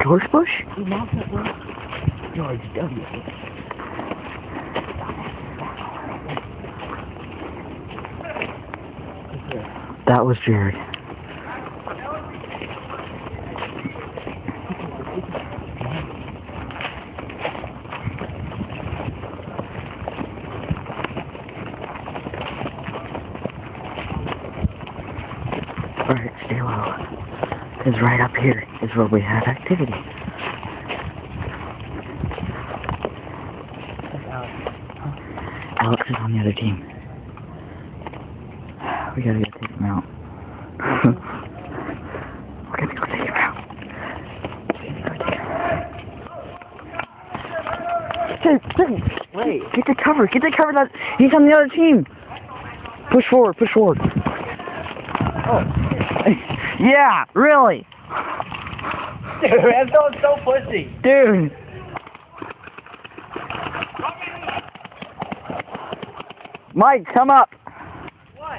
George Bush? George W. That was Jared. Alright, stay low. Because right up here is where we have activity. Alex is on the other team. We gotta go take him out. We're gonna go take him out. Wait, get the cover, that he's on the other team. Push forward, push forward. Oh. Yeah, really. Dude, that sounds so pussy. Dude. Mike, come up. What?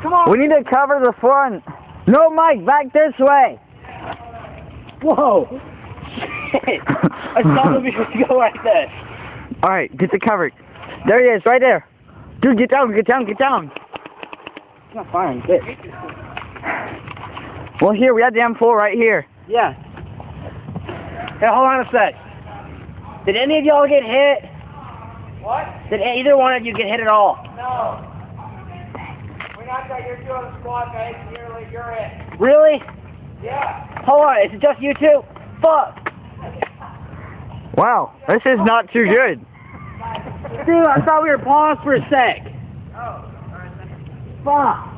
Come on. We need to cover the front. No, Mike, back this way. Whoa. Shit. I thought we could go like this. Alright, get the cover. There he is, right there. Dude, get down, get down, get down. It's not firing, bitch. Well, here, we have the M4 right here. Yeah. Hey, hold on a sec. Did any of y'all get hit? What? Did either one of you get hit at all? No. We're not that you're doing a squad, guys. You're it. Really? Yeah. Hold on, is it just you two? Fuck. Wow, this is not too good. Dude, I thought we were paused for a sec. Oh, alright. Fuck.